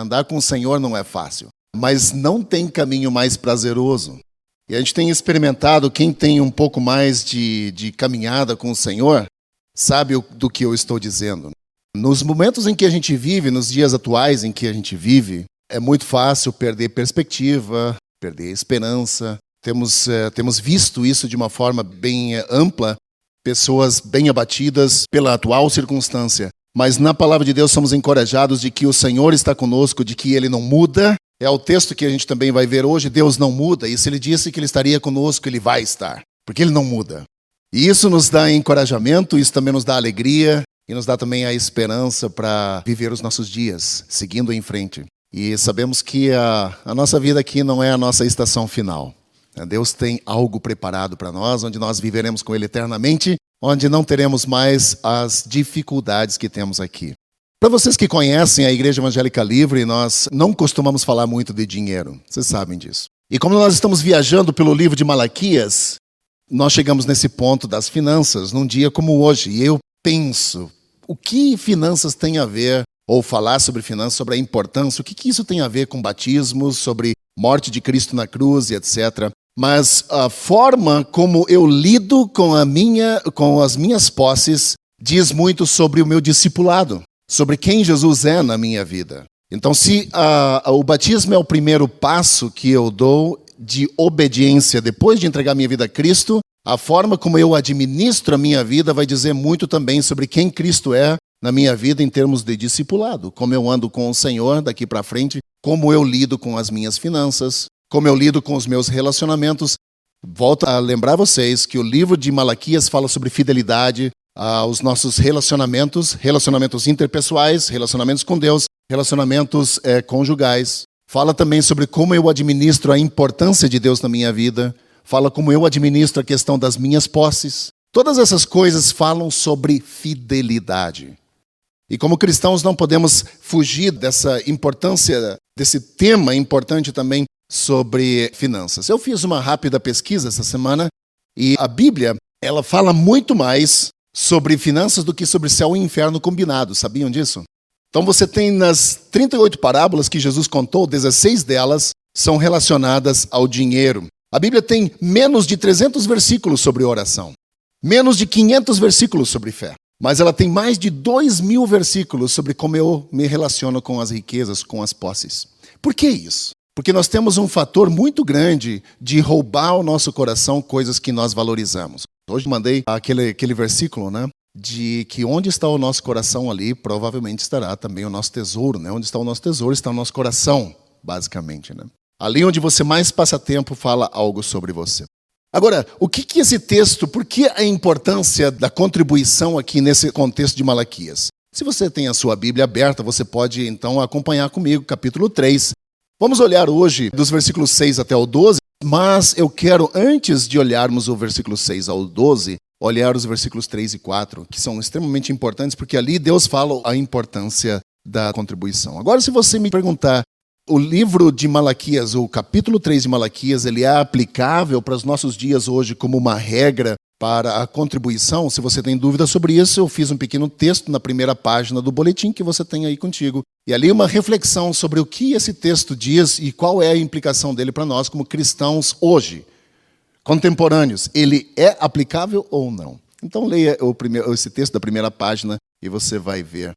Andar com o Senhor não é fácil, mas não tem caminho mais prazeroso. E a gente tem experimentado, quem tem um pouco mais de caminhada com o Senhor, sabe do que eu estou dizendo. Nos momentos em que a gente vive, nos dias atuais em que a gente vive, é muito fácil perder perspectiva, perder esperança. Temos visto isso de uma forma bem ampla, pessoas bem abatidas pela atual circunstância. Mas na palavra de Deus somos encorajados de que o Senhor está conosco, de que Ele não muda. É o texto que a gente também vai ver hoje, Deus não muda. E se Ele disse que Ele estaria conosco, Ele vai estar, porque Ele não muda. E isso nos dá encorajamento, isso também nos dá alegria e nos dá também a esperança para viver os nossos dias, seguindo em frente. E sabemos que a nossa vida aqui não é a nossa estação final. Deus tem algo preparado para nós, onde nós viveremos com Ele eternamente, onde não teremos mais as dificuldades que temos aqui. Para vocês que conhecem a Igreja Evangélica Livre, nós não costumamos falar muito de dinheiro, vocês sabem disso. E como nós estamos viajando pelo livro de Malaquias, nós chegamos nesse ponto das finanças, num dia como hoje. E eu penso, o que finanças tem a ver, ou falar sobre finanças, sobre a importância, o que isso tem a ver com batismo, sobre morte de Cristo na cruz e etc. Mas a forma como eu lido com as minhas posses diz muito sobre o meu discipulado, sobre quem Jesus é na minha vida. Então, se o batismo é o primeiro passo que eu dou de obediência depois de entregar minha vida a Cristo, a forma como eu administro a minha vida vai dizer muito também sobre quem Cristo é na minha vida em termos de discipulado. Como eu ando com o Senhor daqui para frente, como eu lido com as minhas finanças, como eu lido com os meus relacionamentos. Volto a lembrar vocês que o livro de Malaquias fala sobre fidelidade aos nossos relacionamentos interpessoais, relacionamentos com Deus, relacionamentos conjugais. Fala também sobre como eu administro a importância de Deus na minha vida. Fala como eu administro a questão das minhas posses. Todas essas coisas falam sobre fidelidade. E como cristãos não podemos fugir dessa importância, desse tema importante também sobre finanças. Eu fiz uma rápida pesquisa essa semana e a Bíblia, ela fala muito mais sobre finanças do que sobre céu e inferno combinado. Sabiam disso? Então você tem nas 38 parábolas que Jesus contou, 16 delas são relacionadas ao dinheiro. A Bíblia tem menos de 300 versículos sobre oração, menos de 500 versículos sobre fé. Mas ela tem mais de 2.000 versículos sobre como eu me relaciono com as riquezas, com as posses. Por que isso? Porque nós temos um fator muito grande de roubar o nosso coração coisas que nós valorizamos. Hoje mandei aquele versículo, né? De que onde está o nosso coração ali, provavelmente estará também o nosso tesouro, né? Onde está o nosso tesouro, está o nosso coração, basicamente, né? Ali onde você mais passa tempo, fala algo sobre você. Agora, o que esse texto, por que a importância da contribuição aqui nesse contexto de Malaquias? Se você tem a sua Bíblia aberta, você pode então acompanhar comigo, capítulo 3. Vamos olhar hoje dos versículos 6 até o 12, mas eu quero, antes de olharmos o versículo 6 ao 12, olhar os versículos 3 e 4, que são extremamente importantes, porque ali Deus fala a importância da contribuição. Agora, se você me perguntar, o livro de Malaquias, o capítulo 3 de Malaquias, ele é aplicável para os nossos dias hoje como uma regra para a contribuição? Se você tem dúvida sobre isso, eu fiz um pequeno texto na primeira página do boletim que você tem aí contigo. E ali uma reflexão sobre o que esse texto diz e qual é a implicação dele para nós como cristãos hoje, contemporâneos. Ele é aplicável ou não? Então leia esse texto da primeira página e você vai ver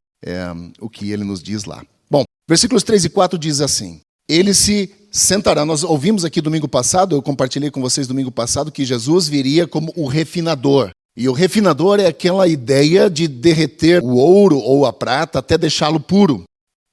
o que ele nos diz lá. Bom, versículos 3 e 4 diz assim: ele se sentará. Nós ouvimos aqui domingo passado, eu compartilhei com vocês domingo passado, que Jesus viria como o refinador. E o refinador é aquela ideia de derreter o ouro ou a prata até deixá-lo puro.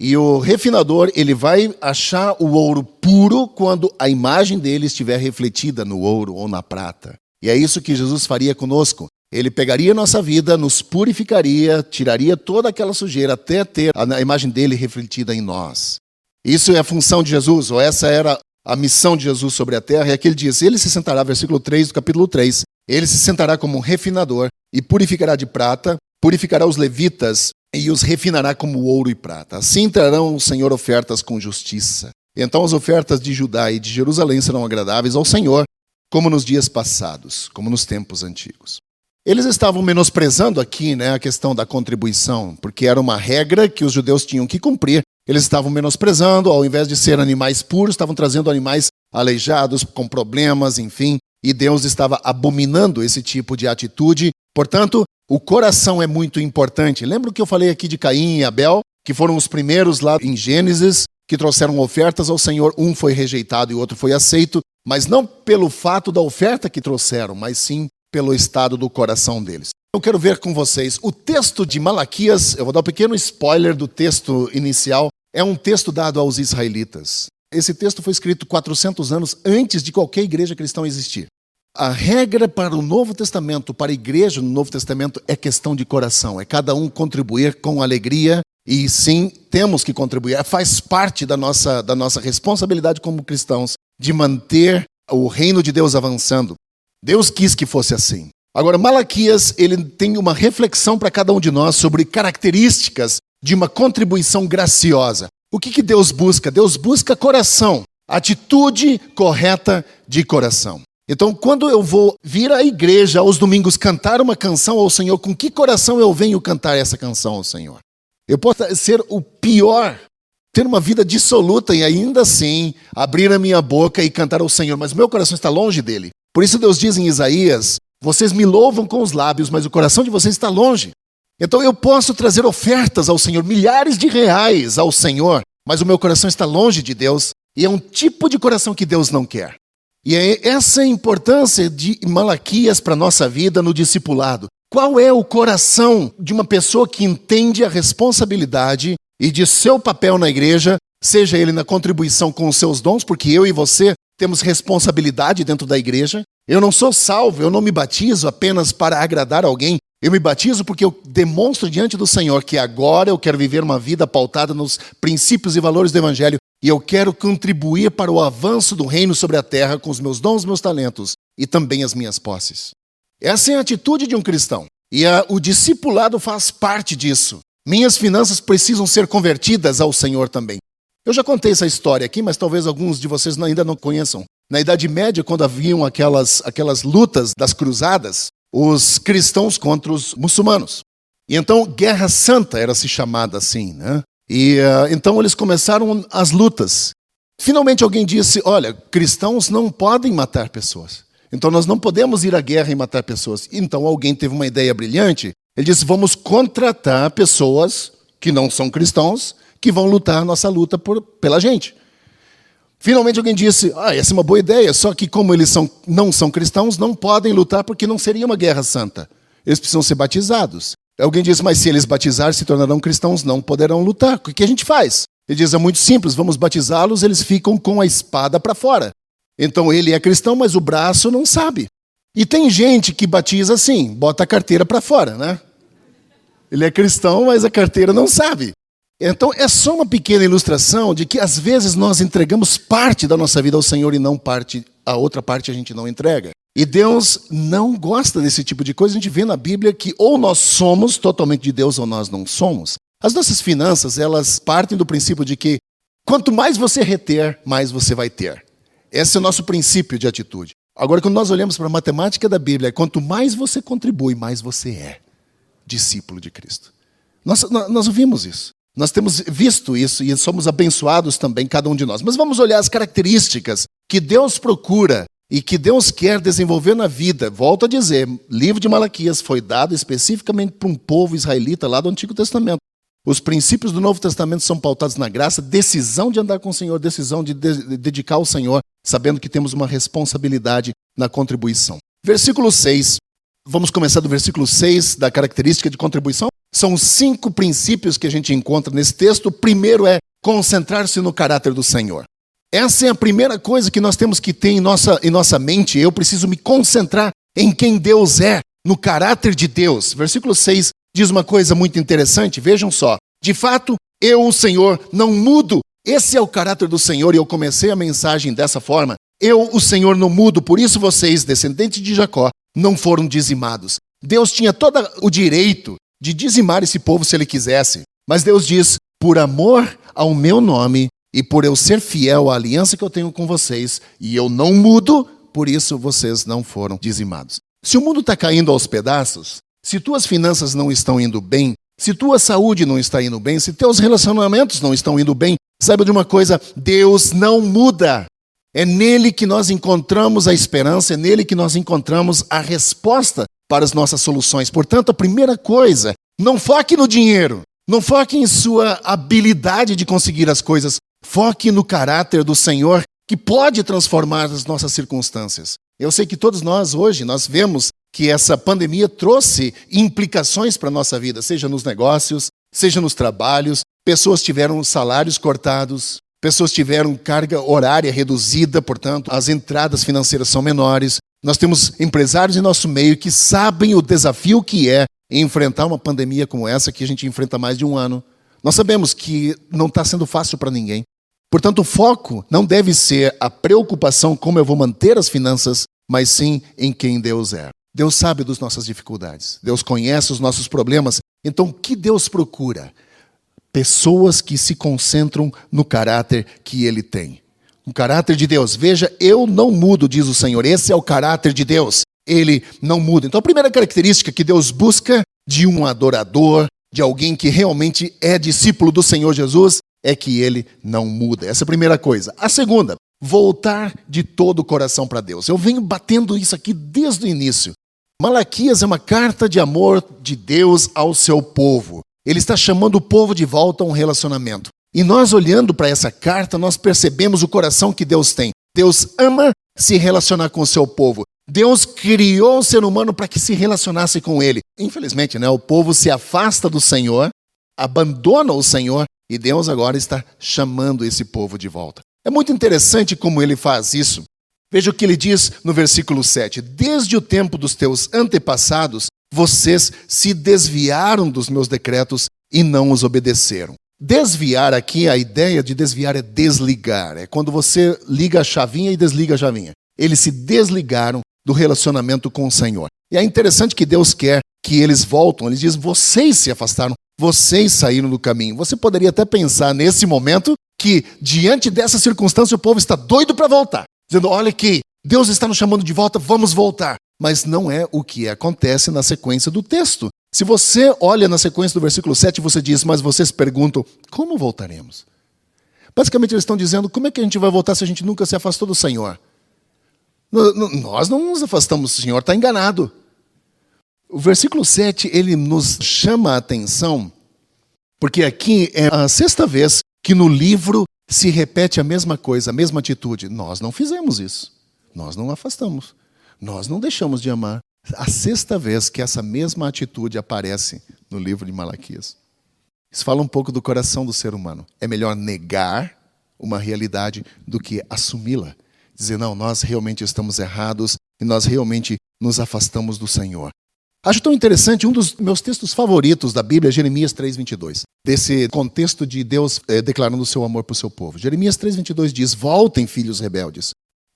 E o refinador, ele vai achar o ouro puro quando a imagem dele estiver refletida no ouro ou na prata. E é isso que Jesus faria conosco. Ele pegaria a nossa vida, nos purificaria, tiraria toda aquela sujeira até ter a imagem dele refletida em nós. Isso é a função de Jesus, ou essa era a missão de Jesus sobre a terra. E aqui ele diz, ele se sentará, versículo 3 do capítulo 3, ele se sentará como um refinador e purificará de prata, purificará os levitas e os refinará como ouro e prata. Assim trarão o Senhor ofertas com justiça. Então as ofertas de Judá e de Jerusalém serão agradáveis ao Senhor, como nos dias passados, como nos tempos antigos. Eles estavam menosprezando aqui, a questão da contribuição, porque era uma regra que os judeus tinham que cumprir Eles estavam menosprezando, ao invés de ser animais puros, estavam trazendo animais aleijados, com problemas, enfim. E Deus estava abominando esse tipo de atitude. Portanto, o coração é muito importante. Lembra que eu falei aqui de Caim e Abel, que foram os primeiros lá em Gênesis, que trouxeram ofertas ao Senhor. Um foi rejeitado e o outro foi aceito, mas não pelo fato da oferta que trouxeram, mas sim pelo estado do coração deles. Eu quero ver com vocês o texto de Malaquias. Eu vou dar um pequeno spoiler do texto inicial. É um texto dado aos israelitas. Esse texto foi escrito 400 anos antes de qualquer igreja cristã existir. A regra para o Novo Testamento, para a igreja no Novo Testamento, é questão de coração. É cada um contribuir com alegria. E sim, temos que contribuir. Faz parte da nossa responsabilidade como cristãos de manter o reino de Deus avançando. Deus quis que fosse assim. Agora, Malaquias, ele tem uma reflexão para cada um de nós sobre características de uma contribuição graciosa. O que Deus busca? Deus busca coração, atitude correta de coração. Então, quando eu vou vir à igreja aos domingos cantar uma canção ao Senhor, com que coração eu venho cantar essa canção ao Senhor? Eu posso ser o pior, ter uma vida dissoluta e ainda assim abrir a minha boca e cantar ao Senhor, mas meu coração está longe dele. Por isso Deus diz em Isaías, vocês me louvam com os lábios, mas o coração de vocês está longe. Então eu posso trazer ofertas ao Senhor, milhares de reais ao Senhor, mas o meu coração está longe de Deus, e é um tipo de coração que Deus não quer. E é essa a importância de Malaquias para a nossa vida no discipulado. Qual é o coração de uma pessoa que entende a responsabilidade e de seu papel na igreja, seja ele na contribuição com os seus dons, porque eu e você temos responsabilidade dentro da igreja. Eu não sou salvo, eu não me batizo apenas para agradar alguém. Eu me batizo porque eu demonstro diante do Senhor que agora eu quero viver uma vida pautada nos princípios e valores do Evangelho e eu quero contribuir para o avanço do reino sobre a terra com os meus dons, meus talentos e também as minhas posses. Essa é a atitude de um cristão e o discipulado faz parte disso. Minhas finanças precisam ser convertidas ao Senhor também. Eu já contei essa história aqui, mas talvez alguns de vocês ainda não conheçam. Na Idade Média, quando haviam aquelas lutas das cruzadas, os cristãos contra os muçulmanos. E então, Guerra Santa era-se chamada assim, né? E então eles começaram as lutas. Finalmente alguém disse, olha, cristãos não podem matar pessoas. Então nós não podemos ir à guerra e matar pessoas. Então alguém teve uma ideia brilhante. Ele disse, vamos contratar pessoas que não são cristãos, que vão lutar a nossa luta pela gente. Finalmente alguém disse, essa é uma boa ideia, só que como eles não são cristãos, não podem lutar porque não seria uma guerra santa. Eles precisam ser batizados. Alguém disse, mas se eles batizarem, se tornarão cristãos, não poderão lutar. O que a gente faz? Ele diz, é muito simples, vamos batizá-los, eles ficam com a espada para fora. Então ele é cristão, mas o braço não sabe. E tem gente que batiza assim, bota a carteira para fora, né? Ele é cristão, mas a carteira não sabe. Então é só uma pequena ilustração de que às vezes nós entregamos parte da nossa vida ao Senhor e não a outra parte a gente não entrega. E Deus não gosta desse tipo de coisa. A gente vê na Bíblia que ou nós somos totalmente de Deus ou nós não somos. As nossas finanças, elas partem do princípio de que quanto mais você reter, mais você vai ter. Esse é o nosso princípio de atitude. Agora, quando nós olhamos para a matemática da Bíblia, quanto mais você contribui, mais você é discípulo de Cristo. Nós ouvimos isso. Nós temos visto isso e somos abençoados também, cada um de nós. Mas vamos olhar as características que Deus procura e que Deus quer desenvolver na vida. Volto a dizer, o livro de Malaquias foi dado especificamente para um povo israelita lá do Antigo Testamento. Os princípios do Novo Testamento são pautados na graça, decisão de andar com o Senhor, decisão de dedicar ao Senhor, sabendo que temos uma responsabilidade na contribuição. Versículo 6, vamos começar do versículo 6, da característica de contribuição. São 5 princípios que a gente encontra nesse texto. O primeiro é concentrar-se no caráter do Senhor. Essa é a primeira coisa que nós temos que ter em nossa mente. Eu preciso me concentrar em quem Deus é, no caráter de Deus. Versículo 6 diz uma coisa muito interessante. Vejam só. De fato, eu, o Senhor, não mudo. Esse é o caráter do Senhor e eu comecei a mensagem dessa forma. Eu, o Senhor, não mudo. Por isso vocês, descendentes de Jacó, não foram dizimados. Deus tinha todo o direito de dizimar esse povo se ele quisesse. Mas Deus diz, por amor ao meu nome e por eu ser fiel à aliança que eu tenho com vocês, e eu não mudo, por isso vocês não foram dizimados. Se o mundo está caindo aos pedaços, se tuas finanças não estão indo bem, Se tua saúde não está indo bem, se teus relacionamentos não estão indo bem, saiba de uma coisa, Deus não muda. É nele que nós encontramos a esperança, é nele que nós encontramos a resposta para as nossas soluções. Portanto, a primeira coisa, não foque no dinheiro, não foque em sua habilidade de conseguir as coisas, foque no caráter do Senhor que pode transformar as nossas circunstâncias. Eu sei que todos nós hoje, nós vemos que essa pandemia trouxe implicações para a nossa vida, seja nos negócios, seja nos trabalhos, pessoas tiveram salários cortados, pessoas tiveram carga horária reduzida, portanto, as entradas financeiras são menores. Nós temos empresários em nosso meio que sabem o desafio que é enfrentar uma pandemia como essa que a gente enfrenta há mais de um ano. Nós sabemos que não está sendo fácil para ninguém. Portanto, o foco não deve ser a preocupação como eu vou manter as finanças, mas sim em quem Deus é. Deus sabe das nossas dificuldades. Deus conhece os nossos problemas. Então, o que Deus procura? Pessoas que se concentram no caráter que Ele tem. O caráter de Deus. Veja, eu não mudo, diz o Senhor. Esse é o caráter de Deus. Ele não muda. Então, a primeira característica que Deus busca de um adorador, de alguém que realmente é discípulo do Senhor Jesus, é que Ele não muda. Essa é a primeira coisa. A segunda, voltar de todo o coração para Deus. Eu venho batendo isso aqui desde o início. Malaquias é uma carta de amor de Deus ao seu povo. Ele está chamando o povo de volta a um relacionamento. E nós, olhando para essa carta, nós percebemos o coração que Deus tem. Deus ama se relacionar com o seu povo. Deus criou o ser humano para que se relacionasse com Ele. Infelizmente, o povo se afasta do Senhor, abandona o Senhor, e Deus agora está chamando esse povo de volta. É muito interessante como Ele faz isso. Veja o que Ele diz no versículo 7. Desde o tempo dos teus antepassados, vocês se desviaram dos meus decretos e não os obedeceram. Desviar aqui, a ideia de desviar é desligar. É quando você liga a chavinha e desliga a chavinha. Eles se desligaram do relacionamento com o Senhor. E é interessante que Deus quer que eles voltem. Ele diz, vocês se afastaram, vocês saíram do caminho. Você poderia até pensar nesse momento que, diante dessa circunstância, o povo está doido para voltar. Dizendo, olha aqui, Deus está nos chamando de volta, vamos voltar. Mas não é o que acontece na sequência do texto. Se você olha na sequência do versículo 7, você diz, mas vocês perguntam, como voltaremos? Basicamente eles estão dizendo, como é que a gente vai voltar se a gente nunca se afastou do Senhor? Nós não nos afastamos, o Senhor está enganado. O versículo 7, ele nos chama a atenção, porque aqui é a sexta vez que no livro se repete a mesma coisa, a mesma atitude. Nós não fizemos isso. Nós não afastamos. Nós não deixamos de amar. A sexta vez que essa mesma atitude aparece no livro de Malaquias. Isso fala um pouco do coração do ser humano. É melhor negar uma realidade do que assumi-la. Dizer, não, nós realmente estamos errados e nós realmente nos afastamos do Senhor. Acho tão interessante, um dos meus textos favoritos da Bíblia é Jeremias 3:22. Desse contexto de Deus declarando o seu amor para o seu povo. Jeremias 3:22 diz, voltem, filhos rebeldes,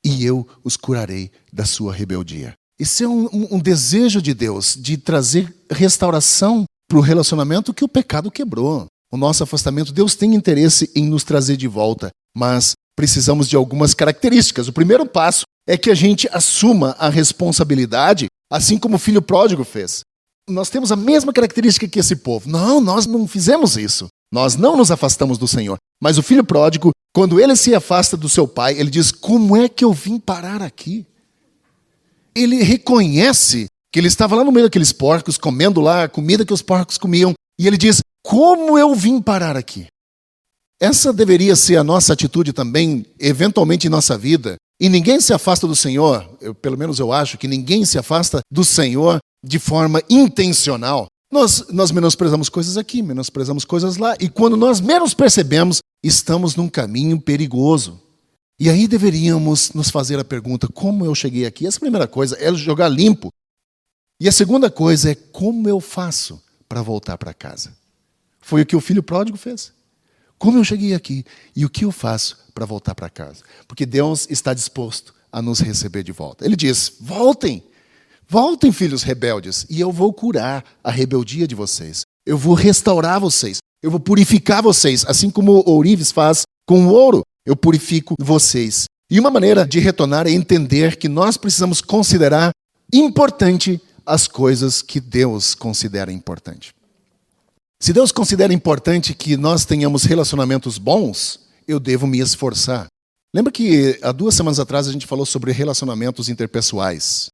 e eu os curarei da sua rebeldia. Isso é um desejo de Deus, de trazer restauração para o relacionamento que o pecado quebrou. O nosso afastamento, Deus tem interesse em nos trazer de volta, mas precisamos de algumas características. O primeiro passo é que a gente assuma a responsabilidade, assim como o filho pródigo fez. Nós temos a mesma característica que esse povo. Não, nós não fizemos isso. Nós não nos afastamos do Senhor. Mas o filho pródigo, quando ele se afasta do seu pai, ele diz, como é que eu vim parar aqui? Ele reconhece que ele estava lá no meio daqueles porcos, comendo lá a comida que os porcos comiam. E ele diz, como eu vim parar aqui? Essa deveria ser a nossa atitude também, eventualmente em nossa vida. E ninguém se afasta do Senhor, pelo menos eu acho que ninguém se afasta do Senhor de forma intencional. Nós menosprezamos coisas aqui, menosprezamos coisas lá. E quando nós menos percebemos, estamos num caminho perigoso. E aí deveríamos nos fazer a pergunta, como eu cheguei aqui? Essa primeira coisa é jogar limpo. E a segunda coisa é, como eu faço para voltar para casa? Foi o que o filho pródigo fez. Como eu cheguei aqui? E o que eu faço para voltar para casa? Porque Deus está disposto a nos receber de volta. Ele diz, voltem, voltem, filhos rebeldes, e eu vou curar a rebeldia de vocês. Eu vou restaurar vocês. Eu vou purificar vocês, assim como o ourives faz com o ouro. Eu purifico vocês. E uma maneira de retornar é entender que nós precisamos considerar importante as coisas que Deus considera importante. Se Deus considera importante que nós tenhamos relacionamentos bons, eu devo me esforçar. Lembra que há 2 semanas atrás a gente falou sobre relacionamentos interpessoais?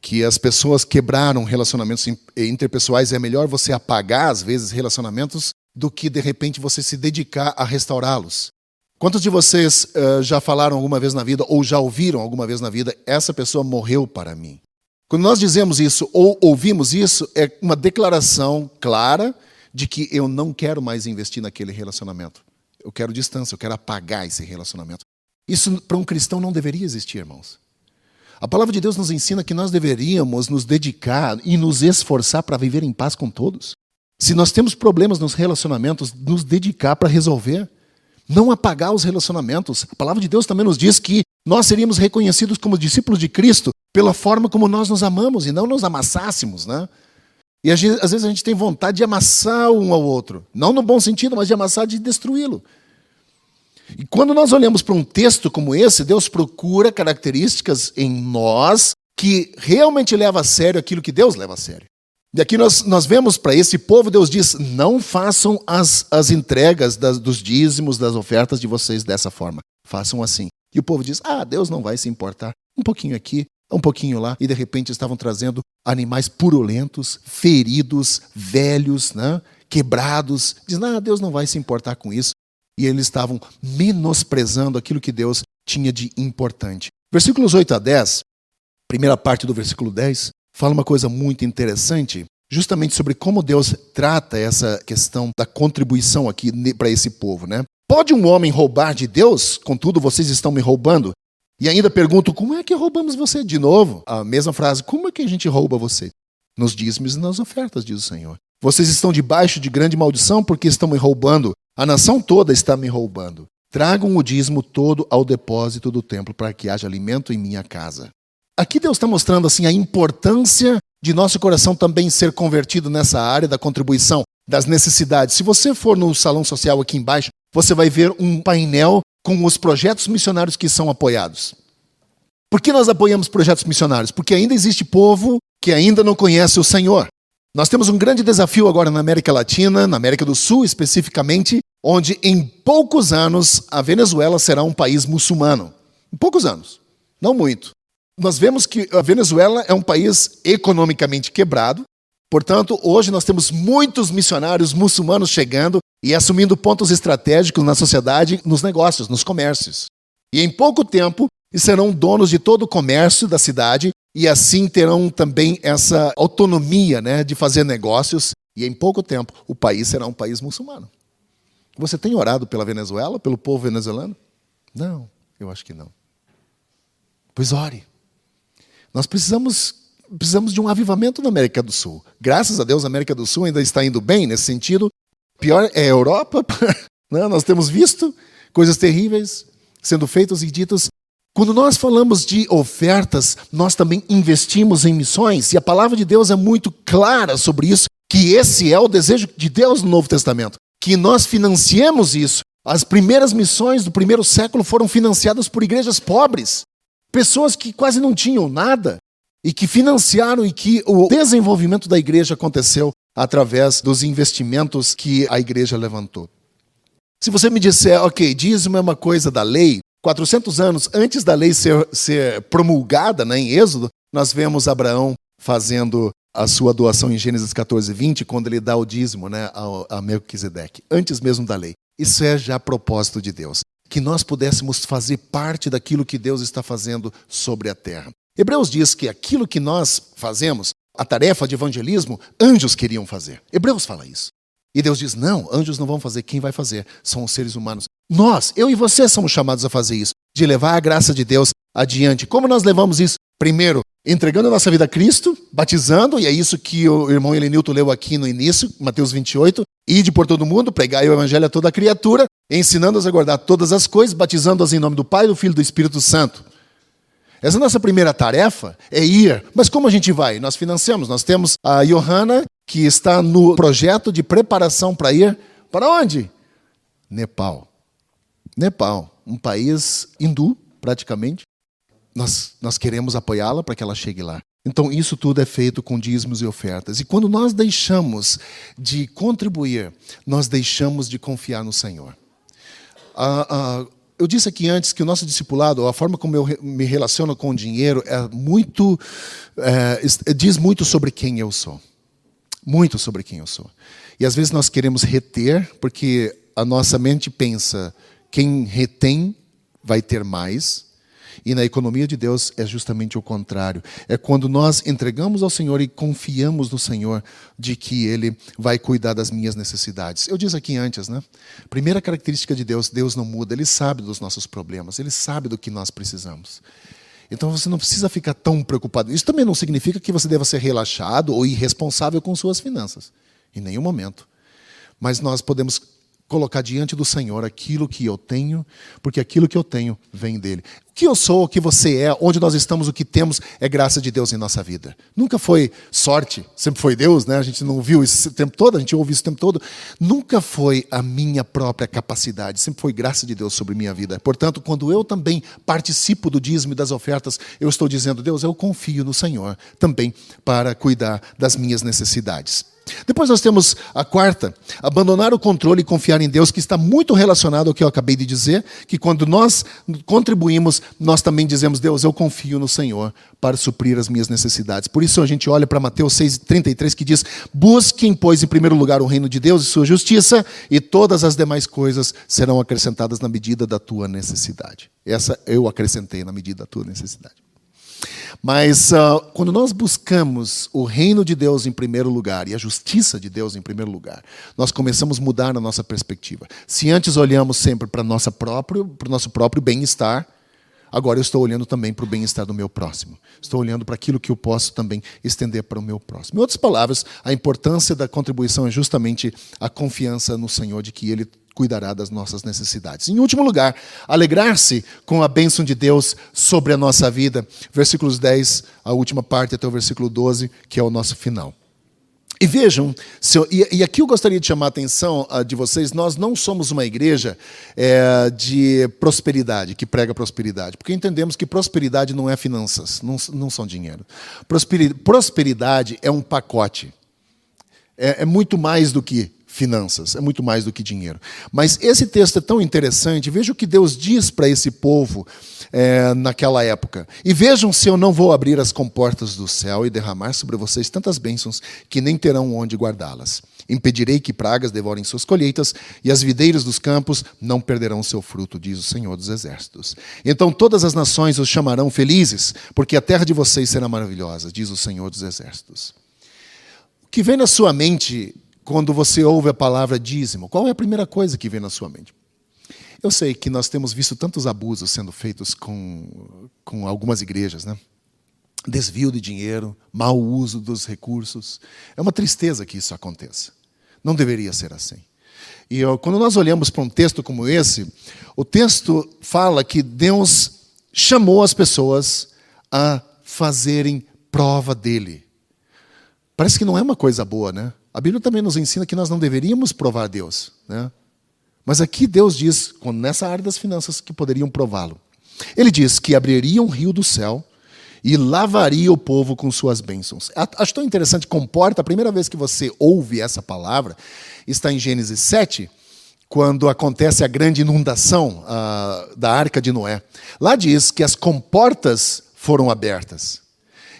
Que as pessoas quebraram relacionamentos interpessoais, é melhor você apagar, às vezes, relacionamentos do que, de repente, você se dedicar a restaurá-los. Quantos de vocês já falaram alguma vez na vida, ou já ouviram alguma vez na vida, essa pessoa morreu para mim? Quando nós dizemos isso, ou ouvimos isso, é uma declaração clara de que eu não quero mais investir naquele relacionamento. Eu quero distância, eu quero apagar esse relacionamento. Isso para um cristão não deveria existir, irmãos. A palavra de Deus nos ensina que nós deveríamos nos dedicar e nos esforçar para viver em paz com todos. Se nós temos problemas nos relacionamentos, nos dedicar para resolver. Não apagar os relacionamentos. A palavra de Deus também nos diz que nós seríamos reconhecidos como discípulos de Cristo pela forma como nós nos amamos e não nos amassássemos, né? E às vezes a gente tem vontade de amassar um ao outro. Não no bom sentido, mas de amassar, de destruí-lo. E quando nós olhamos para um texto como esse, Deus procura características em nós que realmente leva a sério aquilo que Deus leva a sério. E aqui nós vemos para esse povo, Deus diz, não façam as entregas dos dízimos, das ofertas de vocês dessa forma. Façam assim. E o povo diz, Deus não vai se importar. Um pouquinho aqui, um pouquinho lá. E de repente estavam trazendo animais purulentos, feridos, velhos, né? Quebrados. Diz, Deus não vai se importar com isso. E eles estavam menosprezando aquilo que Deus tinha de importante. Versículos 8 a 10, primeira parte do versículo 10, fala uma coisa muito interessante, justamente sobre como Deus trata essa questão da contribuição aqui para esse povo, né? Pode um homem roubar de Deus? Contudo, vocês estão me roubando. E ainda pergunto, como é que roubamos você? De novo, a mesma frase, como é que a gente rouba você? Nos dízimos e nas ofertas, diz o Senhor. Vocês estão debaixo de grande maldição porque estão me roubando. A nação toda está me roubando. Tragam o dízimo todo ao depósito do templo para que haja alimento em minha casa. Aqui Deus está mostrando assim, a importância de nosso coração também ser convertido nessa área da contribuição, das necessidades. Se você for no salão social aqui embaixo, você vai ver um painel com os projetos missionários que são apoiados. Por que nós apoiamos projetos missionários? Porque ainda existe povo que ainda não conhece o Senhor. Nós temos um grande desafio agora na América Latina, na América do Sul especificamente, onde em poucos anos a Venezuela será um país muçulmano. Em poucos anos, não muito. Nós vemos que a Venezuela é um país economicamente quebrado, portanto, hoje nós temos muitos missionários muçulmanos chegando e assumindo pontos estratégicos na sociedade, nos negócios, nos comércios. E em pouco tempo, serão donos de todo o comércio da cidade e assim terão também essa autonomia, né, de fazer negócios. E em pouco tempo, o país será um país muçulmano. Você tem orado pela Venezuela, pelo povo venezuelano? Não, eu acho que não. Pois ore. Nós precisamos de um avivamento na América do Sul. Graças a Deus, a América do Sul ainda está indo bem nesse sentido. Pior é a Europa. Nós temos visto coisas terríveis sendo feitas e ditas. Quando nós falamos de ofertas, nós também investimos em missões. E a palavra de Deus é muito clara sobre isso, que esse é o desejo de Deus no Novo Testamento. Que nós financiemos isso. As primeiras missões do primeiro século foram financiadas por igrejas pobres. Pessoas que quase não tinham nada e que financiaram e que o desenvolvimento da igreja aconteceu através dos investimentos que a igreja levantou. Se você me disser, ok, dízimo é uma coisa da lei, 400 anos antes da lei ser promulgada, né, em Êxodo, nós vemos Abraão fazendo a sua doação em Gênesis 14:20, quando ele dá o dízimo, né, a Melquisedeque, antes mesmo da lei. Isso é já propósito de Deus. Que nós pudéssemos fazer parte daquilo que Deus está fazendo sobre a terra. Hebreus diz que aquilo que nós fazemos, a tarefa de evangelismo, anjos queriam fazer. Hebreus fala isso. E Deus diz, não, anjos não vão fazer, quem vai fazer? São os seres humanos. Nós, eu e você somos chamados a fazer isso, de levar a graça de Deus adiante. Como nós levamos isso? Primeiro, entregando a nossa vida a Cristo, batizando, e é isso que o irmão Elenilton leu aqui no início, Mateus 28, ide por todo mundo, pregai o evangelho a toda criatura, ensinando-as a guardar todas as coisas, batizando-as em nome do Pai, do Filho e do Espírito Santo. Essa nossa primeira tarefa é ir. Mas como a gente vai? Nós financiamos. Nós temos a Johanna, que está no projeto de preparação para ir. Para onde? Nepal. Nepal, um país hindu, praticamente. Nós queremos apoiá-la para que ela chegue lá. Então, isso tudo é feito com dízimos e ofertas. E quando nós deixamos de contribuir, nós deixamos de confiar no Senhor. Eu disse aqui antes que o nosso discipulado, a forma como eu me relaciono com o dinheiro, diz muito sobre quem eu sou. Muito sobre quem eu sou. E às vezes nós queremos reter, porque a nossa mente pensa, quem retém vai ter mais. E na economia de Deus é justamente o contrário. É quando nós entregamos ao Senhor e confiamos no Senhor de que Ele vai cuidar das minhas necessidades. Eu disse aqui antes, né? Primeira característica de Deus, Deus não muda. Ele sabe dos nossos problemas. Ele sabe do que nós precisamos. Então você não precisa ficar tão preocupado. Isso também não significa que você deva ser relaxado ou irresponsável com suas finanças. Em nenhum momento. Mas nós podemos colocar diante do Senhor aquilo que eu tenho, porque aquilo que eu tenho vem dele. O que eu sou, o que você é, onde nós estamos, o que temos, é graça de Deus em nossa vida. Nunca foi sorte, sempre foi Deus, né? A gente não viu isso o tempo todo, a gente ouve isso o tempo todo. Nunca foi a minha própria capacidade, sempre foi graça de Deus sobre minha vida. Portanto, quando eu também participo do dízimo e das ofertas, eu estou dizendo, Deus, eu confio no Senhor também para cuidar das minhas necessidades. Depois nós temos a quarta, abandonar o controle e confiar em Deus, que está muito relacionado ao que eu acabei de dizer, que quando nós contribuímos, nós também dizemos, Deus, eu confio no Senhor para suprir as minhas necessidades. Por isso a gente olha para Mateus 6,33, que diz, busquem, pois, em primeiro lugar o reino de Deus e sua justiça, e todas as demais coisas serão acrescentadas na medida da tua necessidade. Essa eu acrescentei na medida da tua necessidade. Mas quando nós buscamos o reino de Deus em primeiro lugar e a justiça de Deus em primeiro lugar, nós começamos a mudar a nossa perspectiva. Se antes olhamos sempre para o nosso próprio bem-estar, agora eu estou olhando também para o bem-estar do meu próximo. Estou olhando para aquilo que eu posso também estender para o meu próximo. Em outras palavras, a importância da contribuição é justamente a confiança no Senhor de que Ele cuidará das nossas necessidades. Em último lugar, alegrar-se com a bênção de Deus sobre a nossa vida. Versículos 10, a última parte, até o versículo 12, que é o nosso final. E vejam, e aqui eu gostaria de chamar a atenção de vocês, nós não somos uma igreja de prosperidade, que prega prosperidade, porque entendemos que prosperidade não é finanças, não são dinheiro. Prosperidade é um pacote, é muito mais do que finanças, é muito mais do que dinheiro. Mas esse texto é tão interessante, veja o que Deus diz para esse povo naquela época. E vejam se eu não vou abrir as comportas do céu e derramar sobre vocês tantas bênçãos que nem terão onde guardá-las. Impedirei que pragas devorem suas colheitas e as videiras dos campos não perderão seu fruto, diz o Senhor dos Exércitos. Então todas as nações os chamarão felizes, porque a terra de vocês será maravilhosa, diz o Senhor dos Exércitos. O que vem na sua mente quando você ouve a palavra dízimo? Qual é a primeira coisa que vem na sua mente? Eu sei que nós temos visto tantos abusos sendo feitos com algumas igrejas, né? Desvio de dinheiro, mau uso dos recursos. É uma tristeza que isso aconteça. Não deveria ser assim. E quando nós olhamos para um texto como esse, o texto fala que Deus chamou as pessoas a fazerem prova dele. Parece que não é uma coisa boa, né? A Bíblia também nos ensina que nós não deveríamos provar Deus, né? Mas aqui Deus diz, nessa área das finanças, que poderiam prová-lo. Ele diz que abriria um rio do céu e lavaria o povo com suas bênçãos. Acho tão interessante, comporta, a primeira vez que você ouve essa palavra, está em Gênesis 7, quando acontece a grande inundação da Arca de Noé. Lá diz que as comportas foram abertas.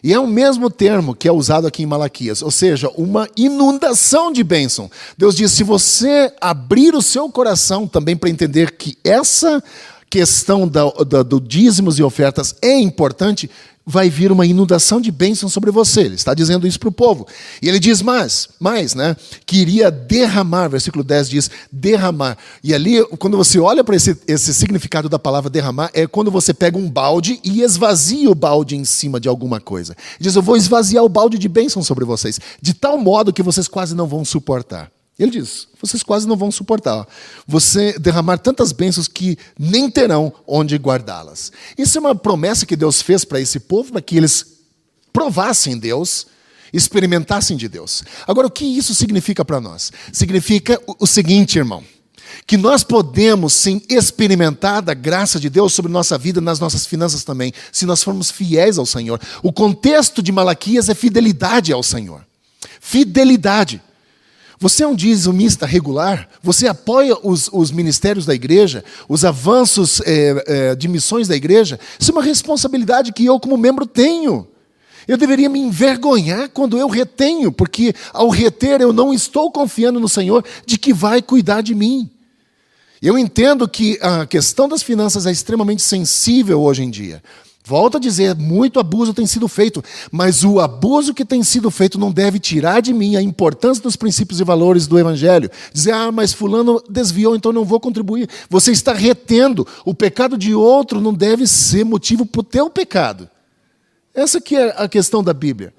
E é o mesmo termo que é usado aqui em Malaquias, ou seja, uma inundação de bênção. Deus diz, se você abrir o seu coração também para entender que essa questão do dízimos e ofertas é importante, vai vir uma inundação de bênção sobre você. Ele está dizendo isso para o povo. E ele diz mais, né? Que iria derramar, versículo 10 diz, derramar. E ali, quando você olha para esse significado da palavra derramar, é quando você pega um balde e esvazia o balde em cima de alguma coisa. Ele diz, eu vou esvaziar o balde de bênção sobre vocês, de tal modo que vocês quase não vão suportar. Ele diz, vocês quase não vão suportar. Você derramar tantas bênçãos que nem terão onde guardá-las. Isso é uma promessa que Deus fez para esse povo, para que eles provassem Deus, experimentassem de Deus. Agora, o que isso significa para nós? Significa o seguinte, irmão, que nós podemos, sim, experimentar da graça de Deus sobre nossa vida, nas nossas finanças também, se nós formos fiéis ao Senhor. O contexto de Malaquias é fidelidade ao Senhor. Fidelidade. Você é um dizimista regular? Você apoia os ministérios da igreja? Os avanços de missões da igreja? Isso é uma responsabilidade que eu, como membro, tenho. Eu deveria me envergonhar quando eu retenho, porque ao reter eu não estou confiando no Senhor de que vai cuidar de mim. Eu entendo que a questão das finanças é extremamente sensível hoje em dia. Volto a dizer, muito abuso tem sido feito, mas o abuso que tem sido feito não deve tirar de mim a importância dos princípios e valores do Evangelho. Dizer, mas fulano desviou, então não vou contribuir. Você está retendo. O pecado de outro não deve ser motivo para o teu pecado. Essa que é a questão da Bíblia.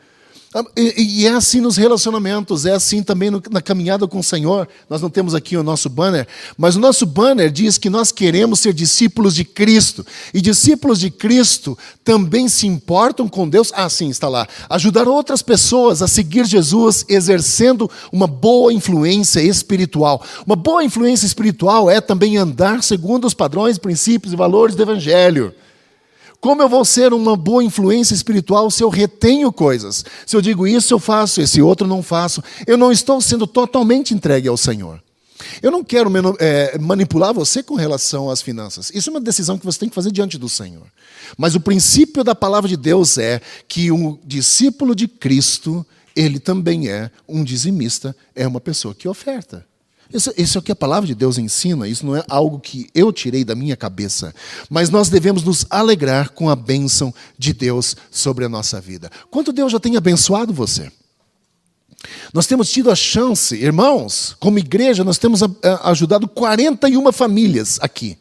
E é assim nos relacionamentos, é assim também na caminhada com o Senhor. Nós não temos aqui o nosso banner, mas o nosso banner diz que nós queremos ser discípulos de Cristo. E discípulos de Cristo também se importam com Deus. Sim, está lá. Ajudar outras pessoas a seguir Jesus, exercendo uma boa influência espiritual. Uma boa influência espiritual é também andar segundo os padrões, princípios e valores do Evangelho. Como eu vou ser uma boa influência espiritual se eu retenho coisas? Se eu digo isso eu faço, esse outro não faço. Eu não estou sendo totalmente entregue ao Senhor. Eu não quero manipular você com relação às finanças. Isso é uma decisão que você tem que fazer diante do Senhor. Mas o princípio da palavra de Deus é que um discípulo de Cristo, ele também é um dizimista, é uma pessoa que oferta. Isso é o que a palavra de Deus ensina, isso não é algo que eu tirei da minha cabeça. Mas nós devemos nos alegrar com a bênção de Deus sobre a nossa vida. Quanto Deus já tem abençoado você? Nós temos tido a chance, irmãos, como igreja, nós temos ajudado 41 famílias aqui.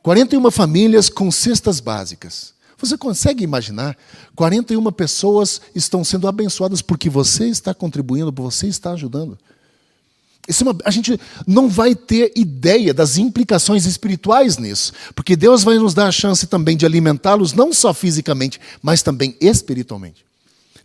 41 famílias com cestas básicas. Você consegue imaginar? 41 pessoas estão sendo abençoadas porque você está contribuindo, porque você está ajudando. A gente não vai ter ideia das implicações espirituais nisso, porque Deus vai nos dar a chance também de alimentá-los, não só fisicamente, mas também espiritualmente.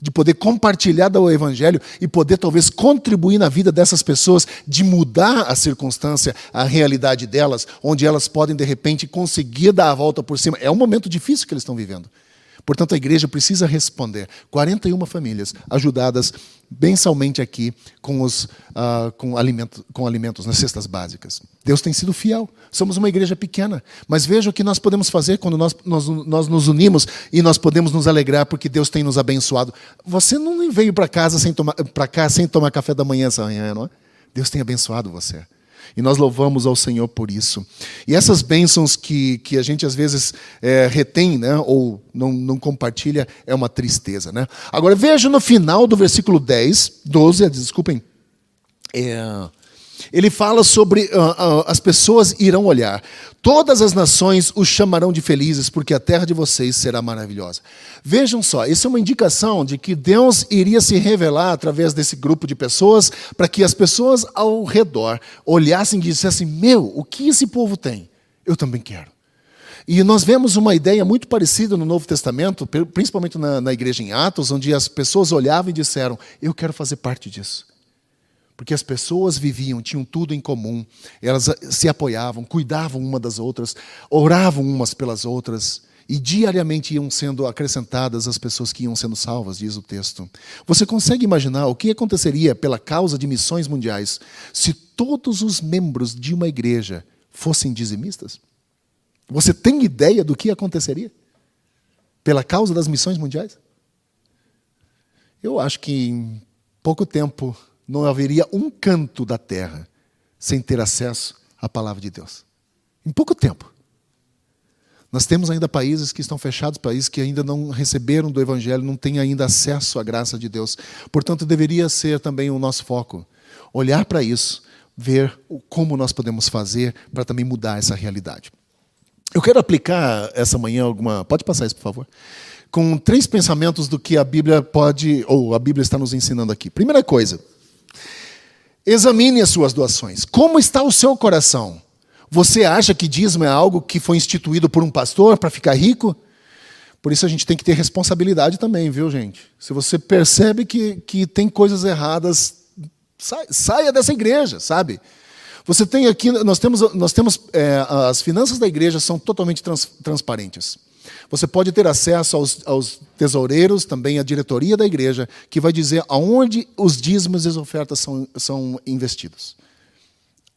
De poder compartilhar do Evangelho e poder talvez contribuir na vida dessas pessoas, de mudar a circunstância, a realidade delas, onde elas podem de repente conseguir dar a volta por cima. É um momento difícil que eles estão vivendo. Portanto, a igreja precisa responder. 41 famílias ajudadas mensalmente aqui com alimentos nas cestas básicas. Deus tem sido fiel. Somos uma igreja pequena, mas veja o que nós podemos fazer quando nós nos unimos e nós podemos nos alegrar porque Deus tem nos abençoado. Você não veio para cá sem tomar café da manhã essa manhã, não é? Deus tem abençoado você. E nós louvamos ao Senhor por isso. E essas bênçãos que a gente às vezes retém, né, ou não compartilha, é uma tristeza. Né? Agora veja no final do versículo 12, desculpem. Ele fala sobre as pessoas irão olhar. Todas as nações os chamarão de felizes, porque a terra de vocês será maravilhosa. Vejam só, isso é uma indicação de que Deus iria se revelar através desse grupo de pessoas, para que as pessoas ao redor olhassem e dissessem, o que esse povo tem? Eu também quero. E nós vemos uma ideia muito parecida no Novo Testamento, principalmente na igreja em Atos, onde as pessoas olhavam e disseram, eu quero fazer parte disso. Porque as pessoas viviam, tinham tudo em comum, elas se apoiavam, cuidavam uma das outras, oravam umas pelas outras, e diariamente iam sendo acrescentadas as pessoas que iam sendo salvas, diz o texto. Você consegue imaginar o que aconteceria pela causa de missões mundiais se todos os membros de uma igreja fossem dizimistas? Você tem ideia do que aconteceria pela causa das missões mundiais? Eu acho que em pouco tempo não haveria um canto da terra sem ter acesso à palavra de Deus. Em pouco tempo. Nós temos ainda países que estão fechados, países que ainda não receberam do Evangelho, não têm ainda acesso à graça de Deus. Portanto, deveria ser também o nosso foco. Olhar para isso, ver como nós podemos fazer para também mudar essa realidade. Eu quero aplicar essa manhã Pode passar isso, por favor? Com 3 pensamentos do que a Bíblia a Bíblia está nos ensinando aqui. Primeira coisa. Examine as suas doações. Como está o seu coração? Você acha que dízimo é algo que foi instituído por um pastor para ficar rico? Por isso a gente tem que ter responsabilidade também, viu, gente? Se você percebe que tem coisas erradas, saia dessa igreja, sabe? Você tem aqui, as finanças da igreja são totalmente transparentes. Você pode ter acesso aos tesoureiros, também à diretoria da igreja, que vai dizer aonde os dízimos e as ofertas são investidos.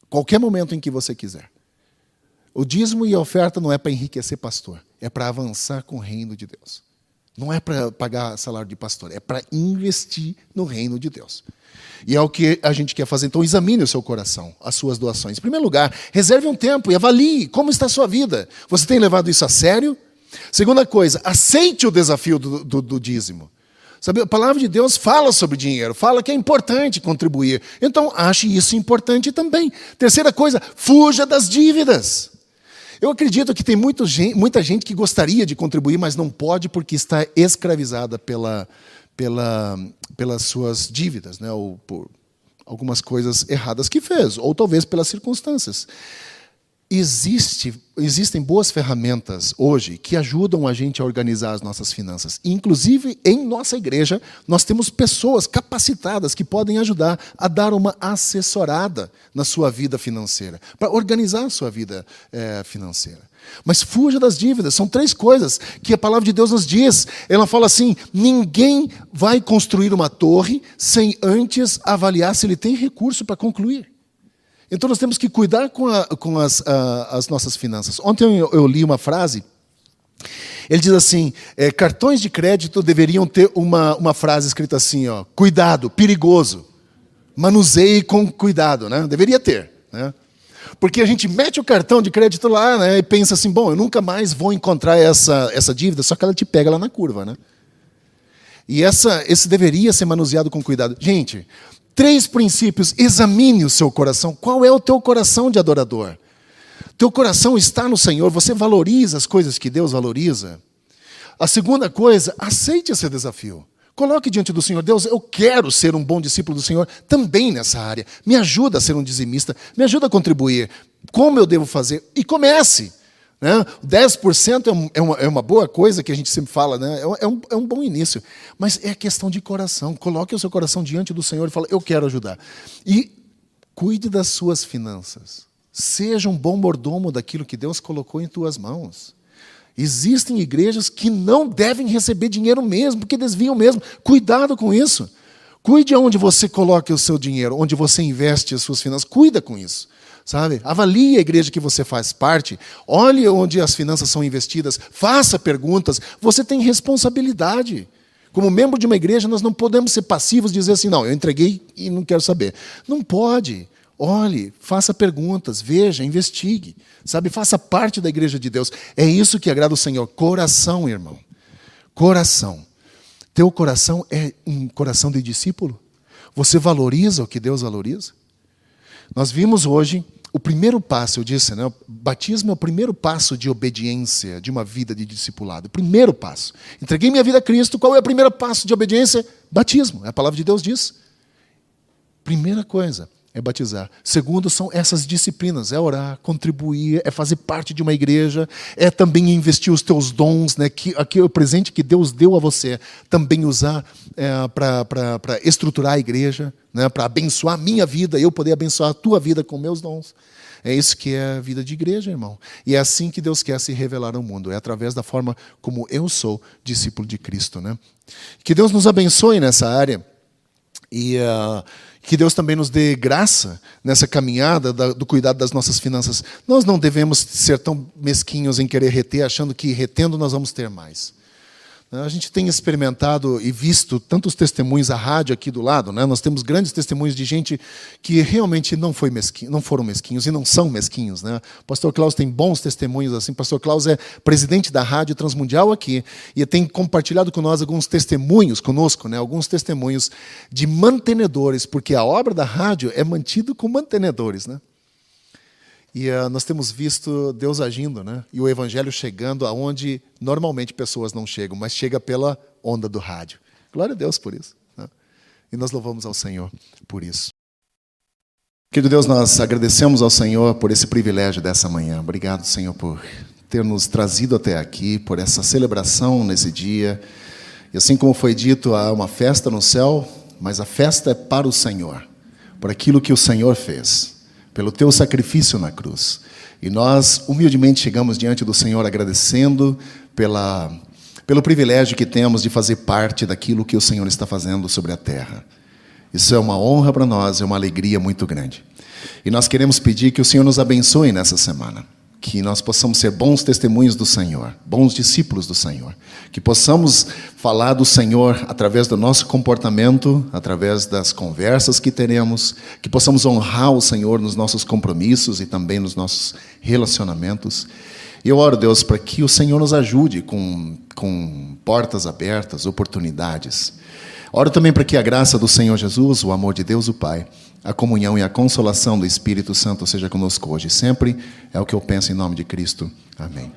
Qualquer momento em que você quiser. O dízimo e a oferta não é para enriquecer pastor, é para avançar com o reino de Deus. Não é para pagar salário de pastor, é para investir no reino de Deus. E é o que a gente quer fazer. Então, examine o seu coração, as suas doações. Em primeiro lugar, reserve um tempo e avalie como está a sua vida. Você tem levado isso a sério? Segunda coisa, aceite o desafio do dízimo. Sabe, a palavra de Deus fala sobre dinheiro, fala que é importante contribuir. Então, ache isso importante também. Terceira coisa, fuja das dívidas. Eu acredito que tem muita gente que gostaria de contribuir, mas não pode porque está escravizada pelas suas dívidas, né? Ou por algumas coisas erradas que fez, ou talvez pelas circunstâncias. Existem boas ferramentas hoje que ajudam a gente a organizar as nossas finanças. Inclusive, em nossa igreja, nós temos pessoas capacitadas que podem ajudar a dar uma assessorada na sua vida financeira, para organizar a sua vida financeira. Mas fuja das dívidas. São 3 coisas que a palavra de Deus nos diz. Ela fala assim, ninguém vai construir uma torre sem antes avaliar se ele tem recurso para concluir. Então, nós temos que cuidar com as nossas finanças. Ontem eu li uma frase, ele diz assim, cartões de crédito deveriam ter uma frase escrita assim, ó, cuidado, perigoso, manuseie com cuidado, né? Deveria ter, né? Porque a gente mete o cartão de crédito lá, né, e pensa assim, bom, eu nunca mais vou encontrar essa dívida, só que ela te pega lá na curva, né? E esse deveria ser manuseado com cuidado. Gente, 3 princípios, examine o seu coração. Qual é o teu coração de adorador? Teu coração está no Senhor, você valoriza as coisas que Deus valoriza? A segunda coisa, aceite esse desafio. Coloque diante do Senhor, Deus, eu quero ser um bom discípulo do Senhor também nessa área. Me ajuda a ser um dizimista, me ajuda a contribuir. Como eu devo fazer? E comece. Né? 10% é uma boa coisa que a gente sempre fala, né? É um bom início. Mas é questão de coração. Coloque o seu coração diante do Senhor e fala, eu quero ajudar. E cuide das suas finanças. Seja um bom mordomo daquilo que Deus colocou em tuas mãos. Existem igrejas que não devem receber dinheiro mesmo, porque desviam mesmo. Cuidado com isso. Cuide onde você coloca o seu dinheiro, onde você investe as suas finanças. Cuida com isso. Sabe? Avalie a igreja que você faz parte, olhe onde as finanças são investidas, faça perguntas, você tem responsabilidade. Como membro de uma igreja, nós não podemos ser passivos e dizer assim, não, eu entreguei e não quero saber. Não pode. Olhe, faça perguntas, veja, investigue. Sabe? Faça parte da igreja de Deus. É isso que agrada o Senhor. Coração, irmão. Coração. Teu coração é um coração de discípulo? Você valoriza o que Deus valoriza? Nós vimos hoje o primeiro passo, eu disse, né? O batismo é o primeiro passo de obediência, de uma vida de discipulado. O primeiro passo. Entreguei minha vida a Cristo, qual é o primeiro passo de obediência? Batismo, a palavra de Deus diz. Primeira coisa é batizar. Segundo, são essas disciplinas, é orar, contribuir, é fazer parte de uma igreja, é também investir os teus dons, né? Aqui é o presente que Deus deu a você, também usar para estruturar a igreja, né? Para abençoar a minha vida, eu poder abençoar a tua vida com meus dons. É isso que é a vida de igreja, irmão. E é assim que Deus quer se revelar ao mundo, é através da forma como eu sou discípulo de Cristo, né? Que Deus nos abençoe nessa área e que Deus também nos dê graça nessa caminhada do cuidado das nossas finanças. Nós não devemos ser tão mesquinhos em querer reter, achando que retendo nós vamos ter mais. A gente tem experimentado e visto tantos testemunhos, a rádio aqui do lado, né? Nós temos grandes testemunhos de gente que realmente não foram mesquinhos e não são mesquinhos, né? O pastor Klaus tem bons testemunhos assim. O pastor Klaus é presidente da Rádio Transmundial aqui e tem compartilhado com nós alguns testemunhos conosco, né? Alguns testemunhos de mantenedores, porque a obra da rádio é mantida com mantenedores, né? E nós temos visto Deus agindo, né? E o evangelho chegando aonde normalmente pessoas não chegam, mas chega pela onda do rádio. Glória a Deus por isso, né? E nós louvamos ao Senhor por isso. Querido Deus, nós agradecemos ao Senhor por esse privilégio dessa manhã. Obrigado, Senhor, por ter nos trazido até aqui, por essa celebração nesse dia. E assim como foi dito, há uma festa no céu, mas a festa é para o Senhor, por aquilo que o Senhor fez. pelo teu sacrifício na cruz. E nós humildemente chegamos diante do Senhor agradecendo pelo privilégio que temos de fazer parte daquilo que o Senhor está fazendo sobre a terra. Isso é uma honra para nós, é uma alegria muito grande. E nós queremos pedir que o Senhor nos abençoe nessa semana, que nós possamos ser bons testemunhos do Senhor, bons discípulos do Senhor, que possamos falar do Senhor através do nosso comportamento, através das conversas que teremos, que possamos honrar o Senhor nos nossos compromissos e também nos nossos relacionamentos. E eu oro, Deus, para que o Senhor nos ajude com portas abertas, oportunidades. Oro também para que a graça do Senhor Jesus, o amor de Deus o Pai, a comunhão e a consolação do Espírito Santo seja conosco hoje e sempre. É o que eu penso em nome de Cristo. Amém.